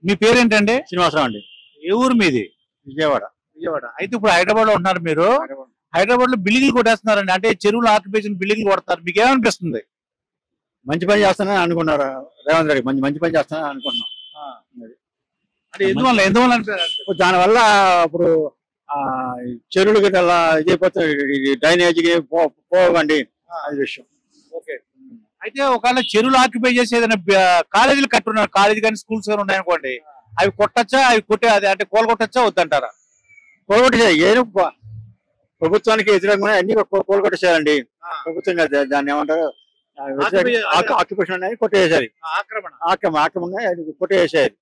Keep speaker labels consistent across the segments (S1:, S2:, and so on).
S1: మీ పేరేంటండి?
S2: శ్రీనివాసరావు అండి.
S1: ఏ ఊరు మీది?
S2: విజయవాడ.
S1: విజయవాడ. అయితే ఇప్పుడు హైదరాబాద్ లో ఉంటున్నారు మీరు. హైదరాబాద్ లో బిల్డింగ్లు కొట్టేస్తున్నారండి, అంటే చెరువులు ఆక్యుపేషన్ బిల్డింగ్లు కొడతారు, మీకు ఏమనిపిస్తుంది?
S2: మంచి పని చేస్తానని అనుకున్నారు రేవంత్ రెడ్డి. మంచి మంచి పని చేస్తానని అనుకున్నాం.
S1: అంటే ఎందువల్ల అనిపించారు?
S2: దానివల్ల ఇప్పుడు చెరువులు గట్లా ఇదైపోతే డ్రైనేజీకి పోవండి, అది విషయం.
S1: ఓకే. అయితే ఒకవేళ చెరువులు ఆక్యుపై చేసి ఏదైనా కాలేజీలు కట్టున్నారు, కాలేజీ కానీ స్కూల్స్ కానీ ఉన్నాయనుకోండి, అవి కొట్టచ్చా? అవి కొట్టే అది అంటే కోలుకొట్టచ్చా వద్దంటారా?
S2: కోలుకొట్టేసాయి. ఏదో ప్రభుత్వానికి వ్యతిరేకంగా అన్ని కోలుకొట్టేసారండి. ప్రభుత్వం దాన్ని ఏమంటారు, ఆక్యుపేషన్ అనేది కొట్టేసారు. ఆక్రమణ కొట్టేసారు.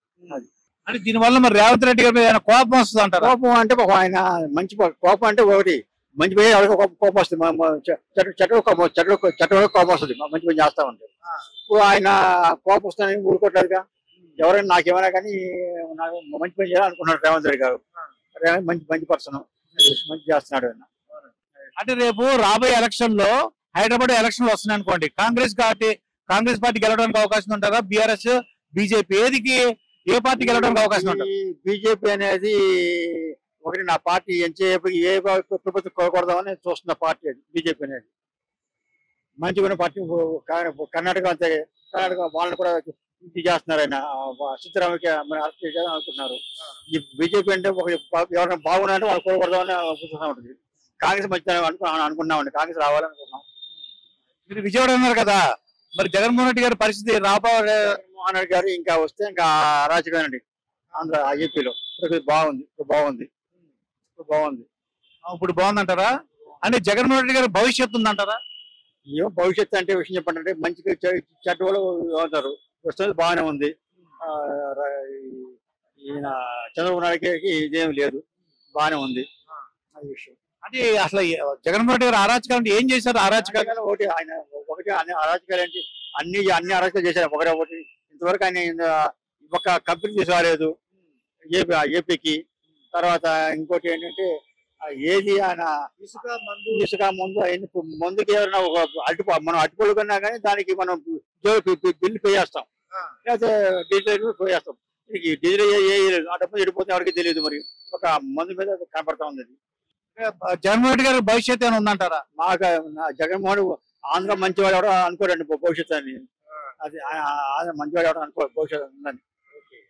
S1: అంటే దీనివల్ల మరి రేవంత్ రెడ్డి గారి మీద కోపం వస్తుంది అంటారు?
S2: కోపం అంటే ఆయన మంచి కోపం అంటే ఒకటి మంచి పని కోపం వస్తుంది, చెట్టు కోపం వస్తుంది, మంచి పని చేస్తా ఉంటారు. ఇప్పుడు ఆయన కోపం వస్తుందని ఊరుకోవట్లేదుగా. ఎవరైనా నాకేమైనా కానీ నాకు మంచి పని చేయాలనుకుంటున్నారు రేవంత్ రెడ్డి గారు. మంచి మంచి పర్సన్, మంచి చేస్తున్నాడు ఆయన.
S1: అంటే రేపు రాబోయే ఎలక్షన్ లో హైదరాబాద్ ఎలక్షన్లు వస్తున్నాయి అనుకోండి, కాంగ్రెస్ పార్టీ గెలవడానికి అవకాశం ఉంటారా? బీఆర్ఎస్, బీజేపీ ఏ పార్టీ గెలవడానికి అవకాశం ఉంటుంది?
S2: బీజేపీ అనేది ఒకటి నా పార్టీ ఏ ప్రభుత్వం కోరకూడదామని చూస్తున్న పార్టీ అది బీజేపీ అనేది. మంచిగా పార్టీ. కర్ణాటక అంతే, కర్ణాటక వాళ్ళని కూడా ఇది చేస్తున్నారు. ఆయన సిద్ధరామయ్యకి అరెస్ట్ చేయాలని అనుకుంటున్నారు. ఈ బీజేపీ అంటే ఎవరైనా బాగున్నారంటే వాళ్ళు కోరకూడదామని చూస్తూ ఉంటుంది. కాంగ్రెస్ మంచి అనుకున్నామండి, కాంగ్రెస్ రావాలనుకుంటున్నాం.
S1: మీరు విజయవాడ అన్నారు కదా, మరి జగన్మోహన్ రెడ్డి గారి పరిస్థితి
S2: జగన్మోహన్ రెడ్డి గారు ఇంకా వస్తే ఇంకా అరాచకమేనండి ఆంధ్ర ఏపీలో. బాగుంది.
S1: ఇప్పుడు బాగుందంటారా? అంటే జగన్మోహన్ రెడ్డి గారి భవిష్యత్తు ఉందంటారా?
S2: ఏమో భవిష్యత్తు అంటే విషయం చెప్పండి, మంచిగా చెడ్డ వాళ్ళు అవుతారు. ప్రస్తుతం బాగానే ఉంది. ఈయన చంద్రబాబు నాయుడు గారికి ఇదేం లేదు, బాగానే ఉంది. అది విషయం.
S1: అంటే అసలు జగన్మోహన్ రెడ్డి గారు అరాచకాలు అంటే ఏం చేశారు? అరాచకాలు
S2: ఒకటి అరాచకాలు ఏంటి, అన్ని అరాచకాలు చేశారు. ఒకటి ఇంతవరకు ఆయన ఒక కంపెనీ తీసుకురాలేదు ఏపీకి. తర్వాత ఇంకోటి ఏంటంటే ఏది ఆయన ఇసుక మందుకి ఎవరైనా మనం అటుపళ్ళు కన్నా కానీ దానికి మనం బిల్లు పే చేస్తాం, లేకపోతే డీజిల్ పే చేస్తాం. డీజిల్ ఆ డబ్బు ఎడిపోతే ఎవరికి తెలియదు. మరి ఒక మందు మీద కనపడతా ఉంది.
S1: జగన్మోహన్ రెడ్డి గారి భవిష్యత్తు ఏమైనా ఉందంటారా?
S2: మాకు జగన్మోహన్ ఆంధ్ర మంచివాడు ఎవడో అనుకోరండి భవిష్యత్తు అని. అది ఆంధ్ర మంచివాడు ఎవడో అనుకో భవిష్యత్తు ఉందని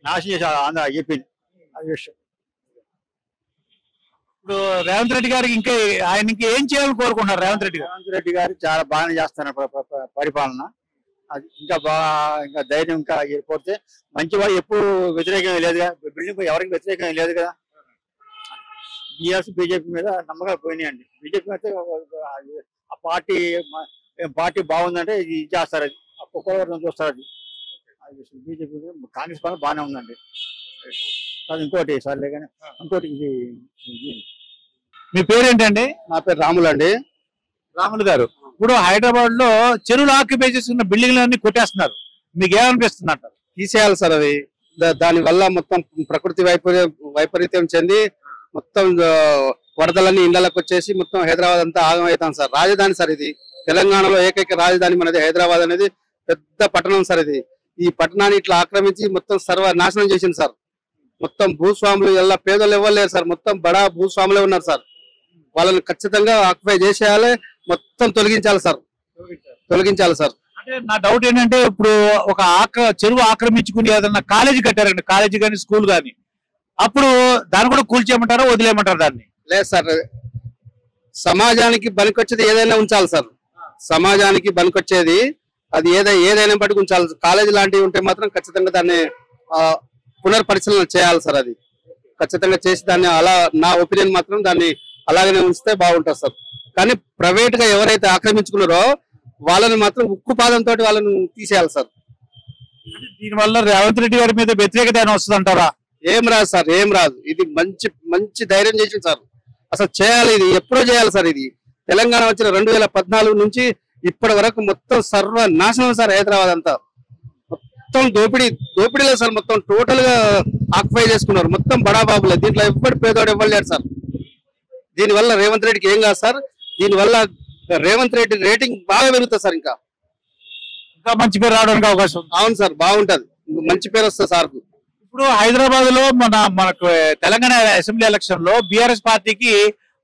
S2: నాశనం చేశారు ఆంధ్ర ఏపీని. అది విషయం.
S1: ఇప్పుడు రేవంత్ రెడ్డి గారికి ఆయన ఏం చేయాలని కోరుకుంటున్నారు?
S2: రేవంత్ రెడ్డి గారు చాలా బాగానే చేస్తున్నారు పరిపాలన. అది ఇంకా ధైర్యం ఇంకా పోతే మంచివాడు ఎప్పుడు వ్యతిరేకం లేదుగా, బిల్డింగ్ ఎవరికి వ్యతిరేకం లేదు కదా. బీఆర్ఎస్ బీజేపీ మీద నమ్మకాలు పోయినాయండి. బీజేపీ అయితే ఆ పార్టీ బాగుందంటే ఇది చేస్తారు, అది ఒక్కొక్కరు చూస్తారు. అది బీజేపీ కాంగ్రెస్ పాలన బాగానే ఉందండి. ఇంకోటి సర్లే కానీ ఇంకోటి ఇది.
S1: మీ పేరేంటండి?
S2: నా పేరు రాములు అండి.
S1: రాములు గారు, ఇప్పుడు హైదరాబాద్ లో చెరువులు ఆక్యుపై చేస్తున్న బిల్డింగ్లన్నీ కొట్టేస్తున్నారు, మీకు ఏమనిపిస్తుంది అంటారు?
S3: తీసేయాలి సార్ అది. దాని వల్ల మొత్తం ప్రకృతి వైపరీత్యం చెంది మొత్తం వరదలన్నీ ఇళ్లకు వచ్చేసి మొత్తం హైదరాబాద్ అంతా ఆగమవుతాం సార్. రాజధాని సార్ ఇది, తెలంగాణలో ఏకైక రాజధాని మనది హైదరాబాద్ అనేది. పెద్ద పట్టణం సార్ ఇది. ఈ పట్టణాన్ని ఇట్లా ఆక్రమించి మొత్తం నాశనం చేసింది సార్. మొత్తం భూస్వాములు ఎలా పేదలు ఇవ్వలేరు సార్, మొత్తం బడా భూస్వాములే ఉన్నారు సార్. వాళ్ళని ఖచ్చితంగా ఆక్యుపై చేసేయాలి, మొత్తం తొలగించాలి సార్.
S1: అంటే నా డౌట్ ఏంటంటే, ఇప్పుడు ఒక చెరువు ఆక్రమించుకుని ఏదన్నా కాలేజీ కట్టారండి, కాలేజీ కానీ స్కూల్ కానీ, అప్పుడు దాన్ని కూడా కూల్చేయమంటారా వదిలేయమంటారు దాన్ని?
S3: లేదు సార్, సమాజానికి పనికొచ్చేది ఏదైనా ఉంచాలి సార్. సమాజానికి పనికొచ్చేది అది ఏదైనా బట్టి ఉంచాలి. కాలేజీ లాంటివి ఉంటే మాత్రం ఖచ్చితంగా దాన్ని పునర్పరిశీలన చేయాలి సార్. అది ఖచ్చితంగా చేసి దాన్ని అలా, నా ఒపీనియన్ మాత్రం దాన్ని అలాగనే ఉంచితే బాగుంటుంది సార్. కానీ ప్రైవేట్ గా ఎవరైతే ఆక్రమించుకున్నారో వాళ్ళని మాత్రం ఉక్కు పాదంతో వాళ్ళని తీసేయాలి సార్.
S1: దీనివల్ల రేవంత్ రెడ్డి గారి మీద వ్యతిరేకత వస్తుంది అంటారా?
S3: ఏం రాదు సార్, ఏం రాదు. ఇది మంచి ధైర్యం చేసింది సార్. అసలు చేయాలి, ఇది ఎప్పుడో చేయాలి సార్. ఇది తెలంగాణ వచ్చిన 2014 నుంచి ఇప్పటి వరకు మొత్తం సర్వనాశనం సార్. హైదరాబాద్ అంతా మొత్తం దోపిడీలో సార్. మొత్తం టోటల్ గా ఆక్యుపై చేసుకున్నారు, మొత్తం బడాబాబులే. దీంట్లో ఎప్పటి పేదోడు ఇవ్వలేడు సార్. దీనివల్ల రేవంత్ రెడ్డికి ఏం కాదు సార్. దీనివల్ల రేవంత్ రెడ్డి రేటింగ్ బాగా పెరుగుతుంది సార్. ఇంకా
S1: మంచి పేరు రావడానికి అవకాశం.
S3: అవును సార్, బాగుంటది, మంచి పేరు వస్తుంది సార్.
S1: ఇప్పుడు హైదరాబాద్ లో మనకు తెలంగాణ అసెంబ్లీ ఎలక్షన్ లో బీఆర్ఎస్ పార్టీకి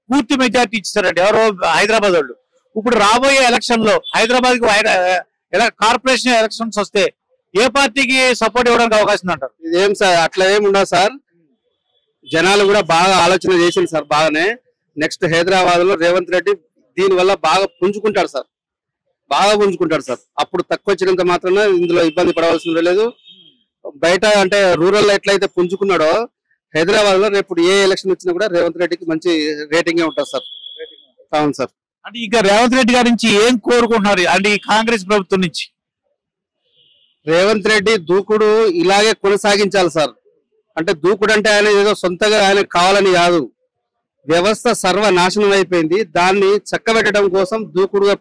S1: పూర్తి మెజార్టీ ఇచ్చారండి ఎవరో హైదరాబాద్ వాళ్ళు. ఇప్పుడు రాబోయే ఎలక్షన్ లో హైదరాబాద్ కు కార్పొరేషన్ ఎలక్షన్స్ వస్తే ఏ పార్టీకి సపోర్ట్ ఇవ్వడానికి అవకాశం ఉందంటారు?
S3: ఇదేం సార్ అట్లా ఏమి ఉండదు సార్. జనాలు కూడా బాగా ఆలోచన చేసింది సార్. బాగానే నెక్స్ట్ హైదరాబాద్ లో రేవంత్ రెడ్డి దీని వల్ల బాగా పుంజుకుంటాడు సార్. బాగా పుంజుకుంటాడు సార్. అప్పుడు తక్కువ వచ్చినంత మాత్రాన ఇందులో ఇబ్బంది పడవలసిన లేదు. బయట అంటే రూరల్ ఎట్లయితే పుంజుకున్నాడో హైదరాబాద్ లో రేపు ఏ ఎలక్షన్ వచ్చినా కూడా రేవంత్ రెడ్డికి మంచి రేటింగ్ ఉంటుంది సార్. అవును సార్.
S1: అంటే ఇంకా రేవంత్ రెడ్డి గారి నుంచి ఏం కోరుకుంటున్నారు అంటే ఈ కాంగ్రెస్ ప్రభుత్వం నుంచి?
S3: రేవంత్ రెడ్డి దూకుడు ఇలాగే కొనసాగించాలి సార్. అంటే దూకుడు అంటే ఆయన ఏదో సొంతగా ఆయన కావాలని కాదు, వ్యవస్థ సర్వనాశనం అయిపోయింది. దాన్ని చక్కబెట్టడం కోసం దూకుడుగా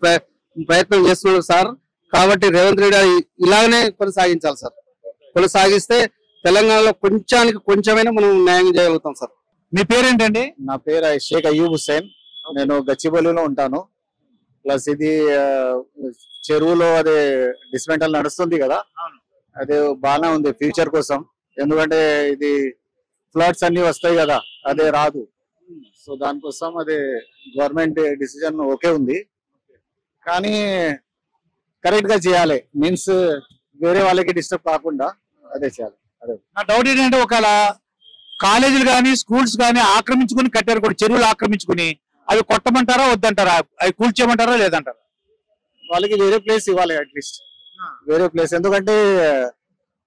S3: ప్రయత్నం చేస్తున్నాడు సార్. కాబట్టి రేవంత్ రెడ్డి ఇలాగనే కొనసాగించాలి సార్. కొనసాగిస్తే తెలంగాణలో కొంచెమైనా మనం న్యాయం చేయగలుగుతాం సార్.
S1: మీ పేరేంటండి?
S2: నా పేరు షేక్ అయ్యూబ్ హుస్సేన్. నేను గచ్చిబౌలిలో ఉంటాను. ప్లస్ ఇది చెరువులో అదే డిస్మెంటల్ నడుస్తుంది కదా, అదే బాగానే ఉంది ఫ్యూచర్ కోసం. ఎందుకంటే ఇది ఫ్లడ్స్ అన్ని వస్తాయి కదా, అదే రాదు. సో దానికోసం అదే గవర్నమెంట్ డిసిజన్ ఓకే ఉంది, కానీ కరెక్ట్ గా చేయాలి. మీన్స్ వేరే వాళ్ళకి డిస్టర్బ్ కాకుండా అదే చేయాలి. అదే
S1: నా డౌట్ ఏంటంటే ఒకవేళ కాలేజీలు కానీ స్కూల్స్ కానీ ఆక్రమించుకుని కట్టారు కూడా, చెరువులు ఆక్రమించుకుని అవి కొట్టమంటారా వద్దంటారా, అవి కూల్చేయమంటారా లేదంటారా?
S2: వాళ్ళకి వేరే ప్లేస్ ఇవ్వాలి, అట్లీస్ట్ వేరే ప్లేస్. ఎందుకంటే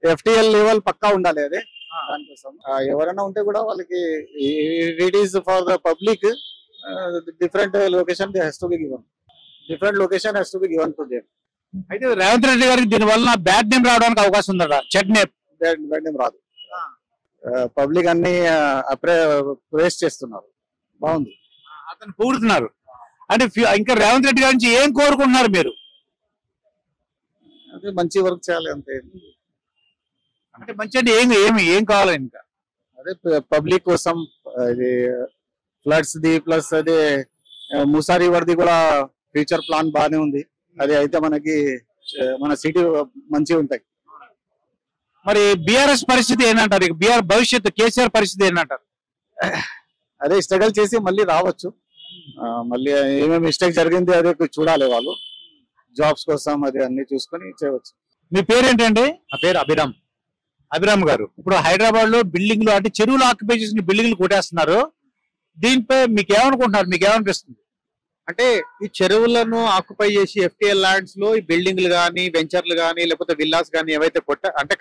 S2: ఎఫ్టిఎల్ లెవెల్ పక్కా ఉండాలి అదే దానికోసం. ఎవరైనా ఉంటే కూడా వాళ్ళకి it is for the public different location has to be given, different location has to be given to them.
S1: అయితే రేవంత్ రెడ్డి గారికి దీని వల్ల బ్యాడ్ నేమ్ రావడానికి అవకాశం ఉందా? చెడ్ నేమ్,
S2: బ్యాడ్ నేమ్ రాదు. పబ్లిక్ అన్ని ప్రేస్ చేస్తున్నారు, బాగుంది,
S1: అతను పూడుతున్నారు. అంటే ఇంకా రేవంత్ రెడ్డి గారి నుంచి ఏం కోరుకుంటున్నారు మీరు?
S2: అదే మంచి వర్క్ చేయాలి అంతే.
S1: అంటే మంచి అంటే ఏం కావాలి ఇంకా?
S2: అదే పబ్లిక్ కోసం ఇది ఫ్లడ్స్ ది ప్లస్ అదే మూసా రివర్ ది కూడా ఫ్యూచర్ ప్లాన్ బాగానే ఉంది. అది అయితే మనకి మన సిటీ మంచిగా ఉంటాయి.
S1: మరి బీఆర్ఎస్ పరిస్థితి ఏంటంటారు? బీఆర్ భవిష్యత్తు కేసీఆర్ పరిస్థితి ఏంటంటారు?
S2: అదే స్ట్రగల్ చేసి మళ్ళీ రావచ్చు. మళ్ళీ ఏమేమి మిస్టేక్ జరిగింది అదే చూడాలి వాళ్ళు. జాబ్స్ కోసం అది అన్ని చూసుకొని చేయవచ్చు.
S1: మీ పేరేంటండి?
S2: నా పేరు అభిరామ్.
S1: అభిరామ్ గారు, ఇప్పుడు హైదరాబాద్ లో బిల్డింగ్లు అంటే చెరువులు ఆక్యుపై చేసిన బిల్డింగ్లు కొట్టేస్తున్నారు. దీనిపై మీకు ఏమనుకుంటున్నారు? మీకు ఏమనిపిస్తుంది?
S4: అంటే ఈ చెరువులను ఆక్యుపై చేసి ఎఫ్టిఎల్ ల్యాండ్స్ లో ఈ బిల్డింగ్లు గానీ వెంచర్లు గానీ లేకపోతే విల్లాస్ గానీ ఏవైతే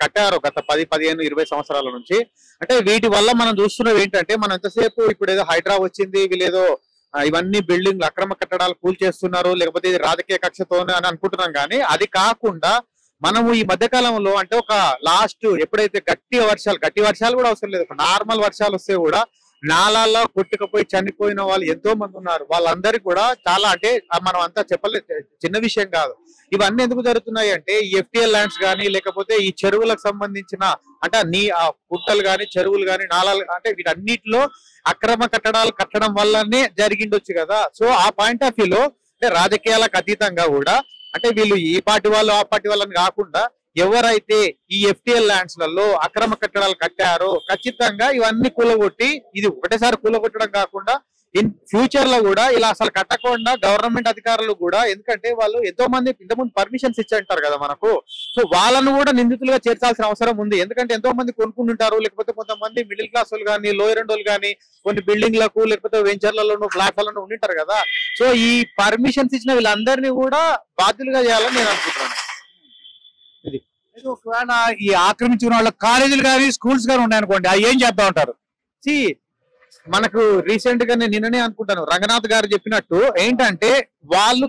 S4: కట్టారో గత 10, 15, 20 సంవత్సరాల నుంచి, అంటే వీటి వల్ల మనం చూస్తున్నది ఏంటంటే, మనం ఎంతసేపు ఇప్పుడు ఏదో హైడ్రా వచ్చింది, వీళ్ళేదో ఇవన్నీ బిల్డింగ్లు అక్రమ కట్టడాలు కూల్చేస్తున్నారు, లేకపోతే ఇది రాజకీయ కక్షతోనే అని అనుకుంటున్నాం. కానీ అది కాకుండా మనము ఈ మధ్య కాలంలో అంటే ఒక లాస్ట్ ఎప్పుడైతే గట్టి వర్షాలు కూడా అవసరం లేదు, నార్మల్ వర్షాలు వస్తే కూడా నాలాల్లో కొట్టుకుపోయి చనిపోయిన వాళ్ళు ఎంతో మంది ఉన్నారు. వాళ్ళందరికీ కూడా చాలా అంటే మనం అంతా చిన్న విషయం కాదు. ఇవన్నీ ఎందుకు జరుగుతున్నాయి అంటే ఈ ఎఫ్టిఎల్ ల్యాండ్స్ కానీ లేకపోతే ఈ చెరువులకు సంబంధించిన అంటే ఆ పుట్టలు కానీ చెరువులు కానీ నాలాలు అంటే వీటన్నిటిలో అక్రమ కట్టడాలు కట్టడం వల్లనే జరిగిండొచ్చు కదా. సో ఆ పాయింట్ ఆఫ్ వ్యూలో అంటే రాజకీయాలకు అతీతంగా కూడా అంటే వీళ్ళు ఈ పార్టీ వాళ్ళు ఆ పార్టీ వాళ్ళని కాకుండా ఎవరైతే ఈ ఎఫ్టిఎల్ ల్యాండ్స్ లలో అక్రమ కట్టడాలు కట్టారో ఖచ్చితంగా ఇవన్నీ కూలగొట్టి, ఇది ఒకటేసారి కూలగొట్టడం కాకుండా ఇన్ ఫ్యూచర్ లో కూడా ఇలా అసలు కట్టకుండా గవర్నమెంట్ అధికారులు కూడా, ఎందుకంటే వాళ్ళు ఎంతో మంది ఇంతకుముందు పర్మిషన్స్ ఇచ్చాంటారు కదా మనకు, సో వాళ్ళను కూడా నిందితులుగా చేర్చాల్సిన అవసరం ఉంది. ఎందుకంటే ఎంతో మంది కొనుక్కుంటుంటారు, లేకపోతే కొంతమంది మిడిల్ క్లాస్ వాళ్ళు కానీ లోయర్ అండ్ వాళ్ళు కానీ కొన్ని బిల్డింగ్లకు లేకపోతే వెంచర్లలోనూ ఫ్లాట్లలోనూ ఉండింటారు కదా. సో ఈ పర్మిషన్స్ ఇచ్చిన వీళ్ళందరినీ కూడా బాధ్యులుగా చేయాలని నేను అనుకుంటున్నాను.
S1: ఒకవేళ ఈ ఆక్రమించుకున్న వాళ్ళ కాలేజీలు కానీ స్కూల్స్ కానీ ఉన్నాయనుకోండి, అవి ఏం చేద్దాం అంటారు?
S4: మనకు రీసెంట్ గా నేను నిన్ననే అనుకుంటాను రంగనాథ్ గారు చెప్పినట్టు ఏంటంటే, వాళ్ళు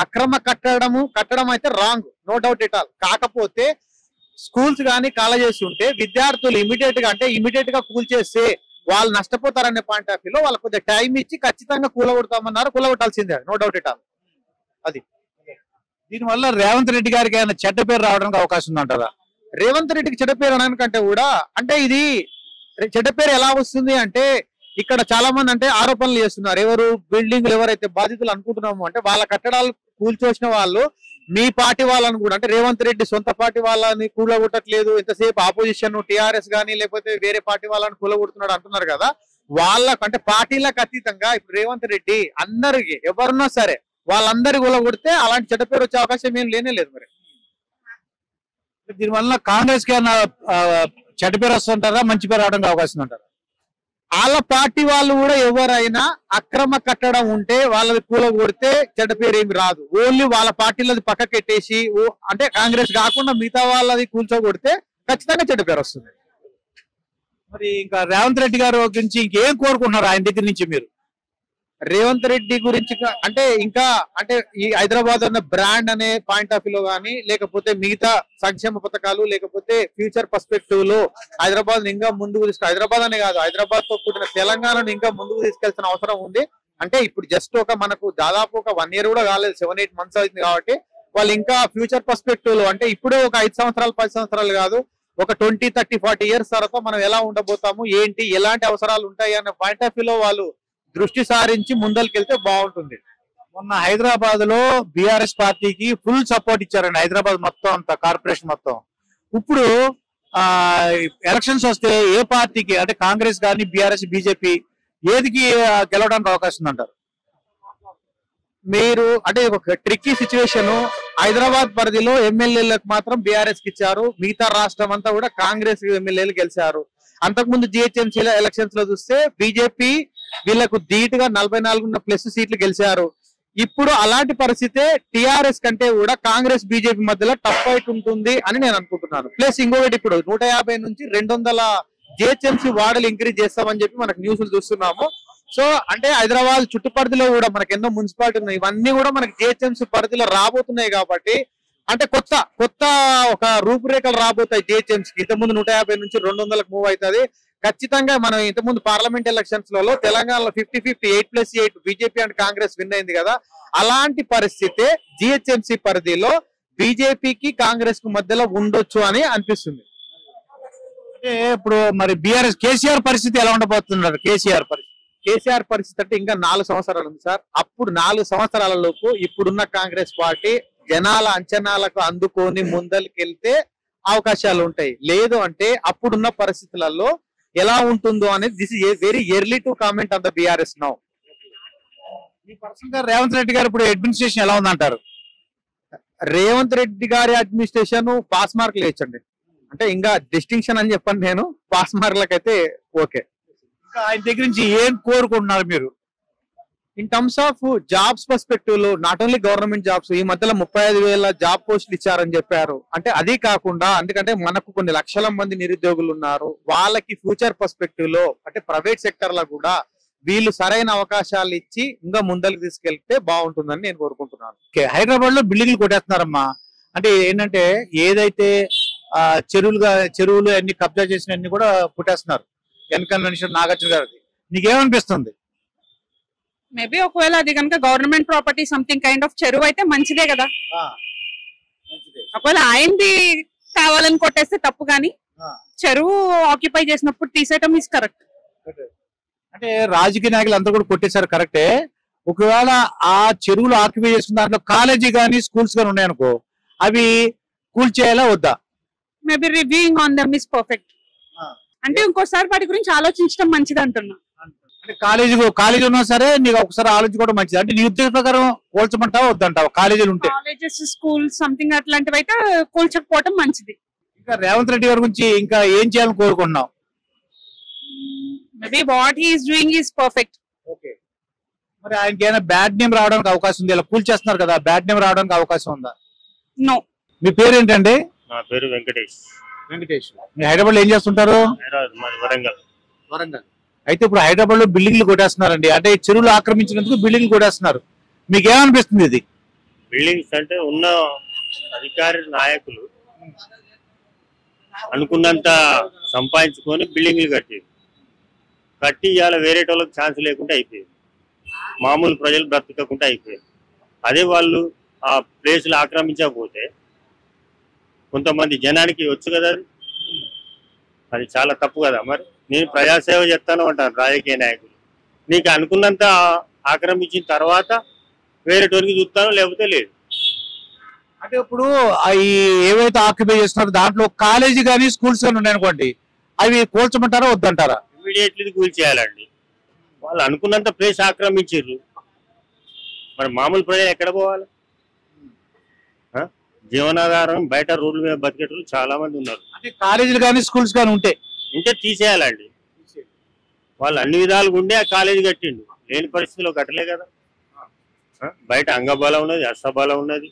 S4: అక్రమ కట్టడం అయితే wrong, no doubt at all. కాకపోతే స్కూల్స్ కానీ కాలేజెస్ ఉంటే విద్యార్థులు ఇమీడియట్ గా కూల్చేస్తే వాళ్ళు నష్టపోతారనే పాయింట్ ఆఫ్ వ్యూలో వాళ్ళకి కొద్దిగా టైం ఇచ్చి ఖచ్చితంగా కూలగొడతామన్నారు. కూలగొట్టాల్సిందే, నో డౌట్ ఎట్ ఆల్. అది
S1: దీనివల్ల రేవంత్ రెడ్డి గారికి ఏమైనా చెడ్డ పేరు రావడానికి అవకాశం ఉందంటారా?
S4: రేవంత్ రెడ్డికి చెడ్డ పేరు అనడానికంటే కూడా అంటే ఇది చెడ్డ పేరు ఎలా వస్తుంది అంటే, ఇక్కడ చాలా మంది అంటే ఆరోపణలు చేస్తున్నారు. బిల్డింగ్లు ఎవరైతే బాధితులు అనుకుంటున్నాము అంటే వాళ్ళ కట్టడాలు కూల్చోసిన వాళ్ళు మీ పార్టీ వాళ్ళని కూడా అంటే రేవంత్ రెడ్డి సొంత పార్టీ వాళ్ళని కూలగొట్టట్లేదు, ఎంతసేపు ఆపోజిషన్ టిఆర్ఎస్ గానీ లేకపోతే వేరే పార్టీ వాళ్ళని కూలగొడుతున్నాడు అంటున్నారు కదా, వాళ్ళకు అంటే పార్టీలకు అతీతంగా ఇప్పుడు రేవంత్ రెడ్డి అందరికి ఎవరున్నా సరే వాళ్ళందరి కూలగొడితే అలాంటి చెడ్డ పేరు వచ్చే అవకాశం ఏం లేనే లేదు. మరి
S1: దీనివల్ల కాంగ్రెస్ కి ఏమైనా చెడ్డ పేరు వస్తుంటారా, మంచి పేరు రావడానికి అవకాశం ఉంటారా?
S4: వాళ్ళ పార్టీ వాళ్ళు కూడా ఎవరైనా అక్రమ కట్టడం ఉంటే వాళ్ళది కూలగొడితే చెడ్డ పేరు ఏమి రాదు. ఓన్లీ వాళ్ళ పార్టీలది పక్కకెట్టేసి అంటే కాంగ్రెస్ కాకుండా మిగతా వాళ్ళది కూల్చోగొడితే ఖచ్చితంగా చెడ్డ పేరు వస్తుంది.
S1: మరి ఇంకా రేవంత్ రెడ్డి గారు గురించి ఇంకేం కోరుకుంటున్నారు ఆయన దగ్గర నుంచి మీరు?
S4: రేవంత్ రెడ్డి గురించి అంటే ఇంకా అంటే ఈ హైదరాబాద్ అన్న బ్రాండ్ అనే పాయింట్ ఆఫ్ వ్యూలో గానీ లేకపోతే మిగతా సంక్షేమ పథకాలు లేకపోతే ఫ్యూచర్ పర్స్పెక్టివ్ లో హైదరాబాద్ ఇంకా ముందుకు హైదరాబాద్ అనే కాదు హైదరాబాద్ తో కూడిన తెలంగాణను ఇంకా ముందుకు తీసుకెళ్తున్న అవసరం ఉంది. అంటే ఇప్పుడు జస్ట్ మనకు దాదాపు ఒక 1 year కూడా కాలేదు, 7-8 months అవుతుంది కాబట్టి వాళ్ళు ఇంకా ఫ్యూచర్ పర్స్పెక్టివ్ లో అంటే ఇప్పుడే ఒక 5 సంవత్సరాలు 10 సంవత్సరాలు కాదు, ఒక 20, 30, 40 years తర్వాత మనం ఎలా ఉండబోతాము, ఏంటి, ఎలాంటి అవసరాలు ఉంటాయి అనే పాయింట్ ఆఫ్ వ్యూలో వాళ్ళు దృష్టి సారించి ముందరికెళ్తే బాగుంటుంది.
S1: మొన్న హైదరాబాద్ లో బిఆర్ఎస్ పార్టీకి ఫుల్ సపోర్ట్ ఇచ్చారండి, హైదరాబాద్ మొత్తం అంతా కార్పొరేషన్ మొత్తం. ఇప్పుడు ఎలక్షన్స్ వస్తే ఏ పార్టీకి అంటే కాంగ్రెస్ కానీ బిఆర్ఎస్ బీజేపీ ఏదికి గెలవడానికి అవకాశం ఉందంటారు?
S4: మీరు అంటే ఒక ట్రిక్కీ సిచ్యువేషన్, హైదరాబాద్ పరిధిలో ఎమ్మెల్యేలకు మాత్రం బీఆర్ఎస్ కి ఇచ్చారు, మిగతా రాష్ట్రం అంతా కూడా కాంగ్రెస్ ఎమ్మెల్యేలు గెలిచారు. అంతకుముందు జిహెచ్ఎంసీ ఎలక్షన్స్ లో చూస్తే బీజేపీ వీళ్లకు ధీటుగా 44+ సీట్లు గెలిచారు. ఇప్పుడు అలాంటి పరిస్థితే టిఆర్ఎస్ కంటే కూడా కాంగ్రెస్ బీజేపీ మధ్యలో టఫ్ ఫైట్ ఉంటుంది అని నేను అనుకుంటున్నాను. ప్లస్ ఇంకొకటి ఇప్పుడు 150 నుంచి 200 జిహెచ్ఎంసీ వార్డులు ఇంక్రీజ్ చేస్తామని చెప్పి మనకు న్యూస్లు చూస్తున్నాము. సో అంటే హైదరాబాద్ చుట్టుపరిధిలో కూడా మనకు ఎన్నో మున్సిపాలిటీ ఉన్నాయి, ఇవన్నీ కూడా మనకి జిహెచ్ఎంసీ పరిధిలో రాబోతున్నాయి కాబట్టి అంటే కొత్త ఒక రూపురేఖలు రాబోతాయి జిహెచ్ఎంసీకి. ఇంతకుముందు 150 నుంచి 200లకు మూవ్ అవుతుంది. ఖచ్చితంగా మనం ఇంతకుముందు పార్లమెంట్ ఎలక్షన్స్ లలో తెలంగాణలో 50-50 8+8 బీజేపీ అండ్ కాంగ్రెస్ విన్ అయింది కదా, అలాంటి పరిస్థితి జిహెచ్ఎంసీ పరిధిలో బీజేపీకి కాంగ్రెస్ కు మధ్యలో ఉండొచ్చు అని అనిపిస్తుంది.
S1: అంటే ఇప్పుడు మరి బిఆర్ఎస్ కేసీఆర్ పరిస్థితి ఎలా ఉండబోతున్నారు?
S4: కేసీఆర్ పరిస్థితి అంటే ఇంకా 4 సంవత్సరాలు ఉంది సార్. అప్పుడు 4 సంవత్సరాల లోపు ఇప్పుడున్న కాంగ్రెస్ పార్టీ జనాల అంచనాలకు అందుకొని ముందరికెళ్తే అవకాశాలు ఉంటాయి. లేదు అంటే అప్పుడున్న పరిస్థితులలో ఎలా ఉంటుందో అనేది this is very early to comment on the BRS now.
S1: Me personal గా రేవంత్ రెడ్డి గారు ఇప్పుడు అడ్మినిస్ట్రేషన్ ఎలా ఉందంటారు?
S4: రేవంత్ రెడ్డి గారి అడ్మినిస్ట్రేషన్ పాస్ మార్కులు వేయచ్చండి, అంటే ఇంకా డిస్టింక్షన్ అని చెప్పండి, నేను పాస్ మార్కులకైతే ఓకే.
S1: ఇంకా ఆయన దగ్గర నుంచి ఏం కోరుకుంటున్నారు మీరు?
S4: In terms of jobs perspective లో నాట్ ఓన్లీ గవర్నమెంట్ జాబ్స్, ఈ మధ్యలో 35,000 జాబ్ పోస్టులు ఇచ్చారని చెప్పారు. అంటే అది కాకుండా ఎందుకంటే మనకు కొన్ని లక్షల మంది నిరుద్యోగులు ఉన్నారు, వాళ్ళకి ఫ్యూచర్ పర్స్పెక్టివ్ లో అంటే ప్రైవేట్ సెక్టర్ లో కూడా వీళ్ళు సరైన అవకాశాలు ఇచ్చి ఇంకా ముందరికి తీసుకెళ్తే బాగుంటుందని నేను కోరుకుంటున్నాను.
S1: హైదరాబాద్ లో బిల్డింగ్లు కొట్టేస్తున్నారమ్మా, అంటే ఏంటంటే ఏదైతే చెరువులు అన్ని కబ్జా చేసిన అన్ని కూడా పుట్టేస్తున్నారు. వెనకాల మనిషి నాగార్జున గారిది నీకేమనిపిస్తుంది?
S5: మేబీ ఒకవేళ అది కనుక government property something kind of చెరువు అయితే మంచిదే కదా. ఒకవేళ ఆయనది కావాలని కొట్టేస్తే తప్పు, కానీ చెరువు ఆక్యుపై చేసినప్పుడు తీసేయటం ఈస్ కరెక్ట్.
S1: అంటే రాజకీయ నాయకులు అందరూ కూడా కొట్టేశారు కరెక్టే. ఒకవేళ ఆ చెరువులు ఆక్యుపై చేసుకున్న దాంట్లో కాలేజీ కానీ స్కూల్స్ కానీ ఉన్నాయనుకో, అవి కూల్చేయాలా వద్దా?
S5: Maybe reviewing on them is perfect. అంటే ఇంకోసారి వాటి గురించి ఆలోచించడం మంచిది అంటున్నా.
S1: అంటే కాలేజీ ఉన్నా సరే నీకు ఒకసారి ఆలోచించుకోవడం మంచిది. అంటే నీ ఉద్దేశ ప్రకారం కూల్చమంటావా వద్దంటావా? కాలేజీలు ఉంటే
S5: కాలేజెస్ స్కూల్స్ సంథింగ్ అట్లాంటివి అయితే కూల్చకపోవడం మంచిది.
S1: ఇంకా రేవంత్ రెడ్డి గారి గురించి ఇంకా ఏం చేయాలని కోరుకుంటున్నావు?
S5: Maybe what he is doing is perfect.
S1: Okay, మరి ఆయనకి ఏమైనా బ్యాడ్ నేమ్ రావడానికి అవకాశం ఉంది? ఇలా కూల్చేస్తున్నారు కదా, బ్యాడ్ నేమ్ రావడానికి అవకాశం ఉందా?
S5: నో.
S1: మీ పేరు ఏంటండి?
S6: నా పేరు వెంకటేష్.
S1: మీ హైదరాబాద్ లో ఏం చేస్తుంటారు?
S6: వరంగల్.
S1: అయితే ఇప్పుడు హైదరాబాద్ లో బిల్డింగ్లు కొట్టేస్తున్నారండి, అంటే చెరువులు ఆక్రమించినందుకు బిల్డింగ్లు కొట్టేస్తున్నారు. మీకు ఏమనిపిస్తుంది ఇది?
S6: బిల్డింగ్స్ అంటే ఉన్న అధికారి నాయకులు అనుకున్నంత సంపాదించుకొని బిల్డింగ్లు కట్టి ఇవాళ వేరే వాళ్ళకి ఛాన్స్ లేకుండా అయిపోయింది, మామూలు ప్రజలు బ్రతకకుండా అయిపోయింది. అదే వాళ్ళు ఆ ప్లేస్లు ఆక్రమించకపోతే కొంతమంది జనానికి వచ్చు కదా, అది చాలా తప్పు కదా. మరి నేను ప్రజాసేవ చేస్తాను అంటాను రాజకీయ నాయకులు, నీకు అనుకున్నంత ఆక్రమించిన తర్వాత వేరే టోనికి చూస్తాను, లేకపోతే లేదు.
S1: అంటే ఇప్పుడు ఈ ఏవైతే ఆక్యుపై చేస్తున్నారో దాంట్లో కాలేజీ కానీ స్కూల్స్ కానీ ఉన్నాయనుకోండి, అవి కూల్చమంటారా వద్దంటారా?
S6: ఇమీడియట్లీ కూల్చేయాలండి. వాళ్ళు అనుకున్నంత ప్లేస్ ఆక్రమించారు, మరి మామూలు ప్రజలు ఎక్కడ పోవాలి? జీవనాధారం బయట రోడ్ల మీద బతికేటోళ్ళు చాలా మంది ఉన్నారు.
S1: అంటే కాలేజీలు కానీ స్కూల్స్ కానీ ఉంటే
S6: తీసేయాలండి. వాళ్ళు అన్ని విధాలుగా ఉండే ఆ కాలేజీ కట్టిండు, లేని పరిస్థితిలో కట్టలే కదా. బయట అంగబలం ఉన్నది, అష్టబలం ఉన్నది,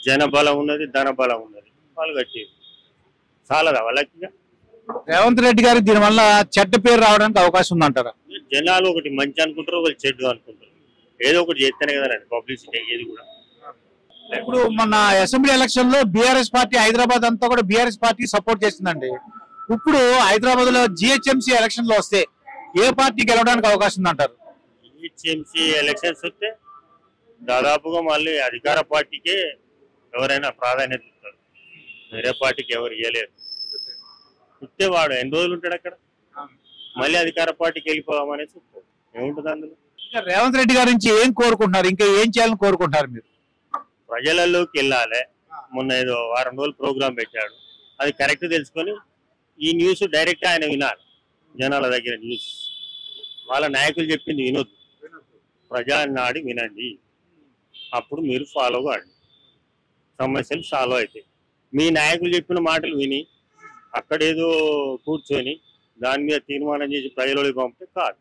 S6: జనబలం ఉన్నది, ధనబలం ఉన్నది, వాళ్ళు కట్టేది చాలదా వాళ్ళకి?
S1: రేవంత్ రెడ్డి గారికి దీనివల్ల చెడ్డ పేరు రావడానికి అవకాశం ఉందంటారా?
S6: జనాలు ఒకటి మంచి అనుకుంటారు, ఒకటి చెడ్డు అనుకుంటారు. ఏదో ఒకటి చేస్తేనే కదండి పబ్లిసిటీ అయ్యేది కూడా.
S1: ఇప్పుడు మన అసెంబ్లీ ఎలక్షన్ లో బీఆర్ఎస్ పార్టీ హైదరాబాద్ అంతా కూడా బీఆర్ఎస్ పార్టీ సపోర్ట్ చేస్తుందండి. ఇప్పుడు హైదరాబాద్ లో జిహెచ్ఎంసీ ఎలక్షన్ లో వస్తే ఏ పార్టీ గెలవడానికి అవకాశం ఉందంటారు?
S6: జిహెచ్ఎంసీ ఎలక్షన్స్ వస్తే దాదాపుగా మళ్ళీ అధికార పార్టీకే ఎవరైనా ప్రాధాన్యత ఇస్తారు, వేరే పార్టీకి ఎవరు ఇవ్వలేరు. ఇస్తే వాడు ఎన్ని రోజులు ఉంటాడు అక్కడ, మళ్ళీ అధికార పార్టీకి వెళ్ళిపోదామనేసి ఏముంటుంది అందులో?
S1: ఇంకా రేవంత్ రెడ్డి గారి నుంచి ఏం కోరుకుంటున్నారు, ఇంకా ఏం చేయాలని కోరుకుంటున్నారు మీరు?
S6: ప్రజలలోకి వెళ్ళాలి. మొన్న ఏదో వారం రోజులు ప్రోగ్రాం పెట్టాడు, అది కరెక్ట్ తెలుసుకొని ఈ న్యూస్ డైరెక్ట్ ఆయన వినాలి. జనాల దగ్గర న్యూస్ వాళ్ళ నాయకులు చెప్పింది వినొద్దు, ప్రజా నాడి వినండి, అప్పుడు మీరు ఫాలో కాండి, సమస్యలు సాల్వ్ అవుతాయి. మీ నాయకులు చెప్పిన మాటలు విని అక్కడేదో కూర్చొని దాని మీద తీర్మానం చేసి ప్రజలలోకి పంపితే కాదు.